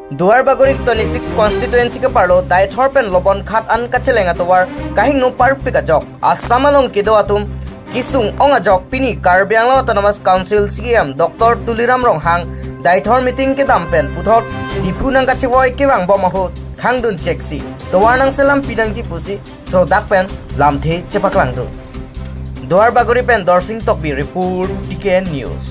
Duarbagorik 26 constituency ke parlo dai thorpen lobon khat an kachelenga towar kahing no par pikajok asamalong kido atum kisung onga jok pini Karbianglo Autonomous Council CM Dr. Tuliram Ronghang dai thor meeting ke dampen puthot dipunang kachewoi ke bang bomahut khangdun cheksi towarnang selam pinangji pusi sodak pen lamthe chepaklang du Duarbagori pen dorsing tokbi report TKN News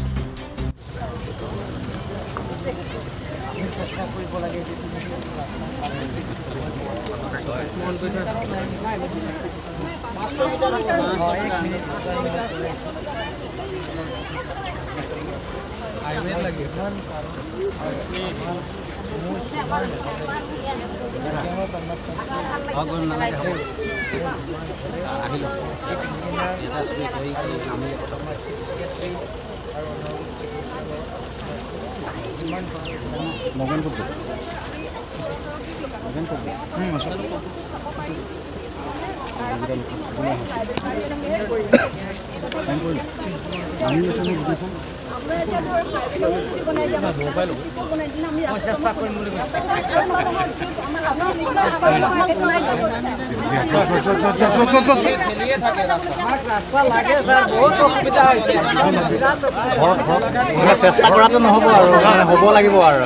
চেষ্টা কৰাটো নহ'ব আৰু হ'ব লাগিব আৰু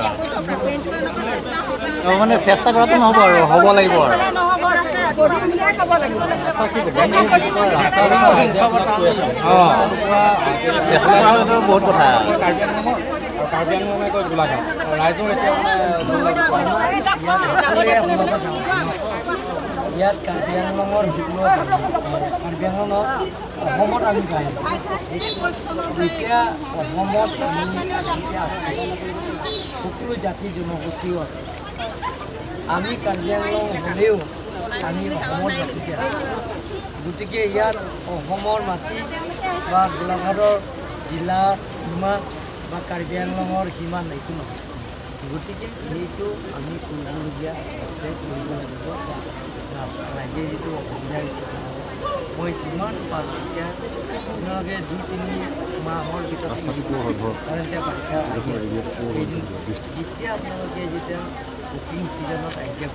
মানে চেষ্টা কৰাটো নহ'ব আৰু হ'ব লাগিব আৰু চেষ্টা কৰাটো বহুত কথা ইয়াত কাৰ্বিআংলঙৰ কাৰ্বিআংলঙত অসমত আমি পাই এতিয়া অসমত আমি আছোঁ সকলো জাতি জনগোষ্ঠীও আছে আমি কাৰ্বিআংলং হ'লেও আমি অসমৰ জাতিতে আছোঁ গতিকে ইয়াত অসমৰ মাটি বা গোলাঘাটৰ জিলা সীমা বা কাৰ্বিআংলঙৰ সীমা এইটো নহয় গতিকে সেইটো আমি কৰিবলগীয়া আছে কৰিব লাগিব ৰাইজে যিটো অসুবিধা হৈছে মই যিমান পাৰোঁ এতিয়া আপোনালোকে 2-3 মাহৰ ভিতৰত কাৰণ এতিয়া বাৰিষা যেতিয়া আপোনালোকে যেতিয়া বুকিং ছিজনত আহিছে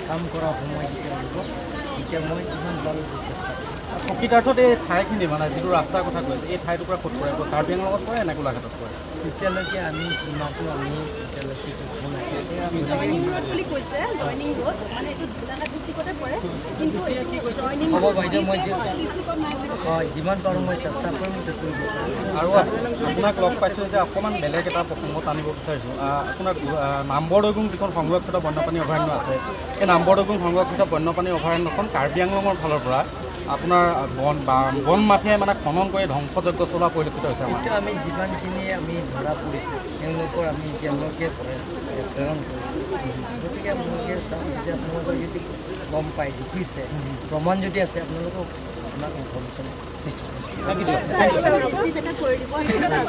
কাম কৰা সময় যেতিয়া আহিব তেতিয়া মই কিমান পাৰোঁ চেষ্টা প্ৰকৃতাৰ্থত এই ঠাইখিনি মানে যিটো ৰাস্তাৰ কথা কৈছে এই ঠাইটুকুৰা ক'ত পৰে কাৰ্বিআংলঙত লগত পৰে নে গোলাঘাটত পৰে এতিয়ালৈকে আমি সীমাটো আমি এতিয়ালৈকে হ'ব বাইদেউ মই যিমান পাৰোঁ মই চেষ্টা কৰিম কৰিব আৰু আপোনাক লগ পাইছোঁ যে অকণমান বেলেগ এটা প্ৰসংগত আনিব বিচাৰিছোঁ আপোনাৰ নাম্বৰদৈগুং যিখন সংৰক্ষিত বন্যপ্ৰাণী অভয়াৰণ্য আছে সেই নাম্বৰদৈগুং সংৰক্ষিত বন্যপ্ৰাণী অভয়াৰণ্যখন কাৰ্বিআংলঙৰ ফালৰ পৰা আপোনাৰ বন মাফিয়াই মানে খনন কৰি ধ্বংসযজ্ঞ চলোৱা পৰিলক্ষিত হৈছে এতিয়া আমি যিমানখিনি আমি ধৰা পৰিছোঁ তেওঁলোকৰ আমি এতিয়ালৈকে প্ৰেৰণ কৰিছোঁ গতিকে আপোনালোকে চাওক যদি আপোনালোকৰ যদি গম পায় দেখিছে প্ৰমাণ যদি আছে আপোনালোকক আপোনাক ইনফৰ্মেশ্যন নিশ্চয়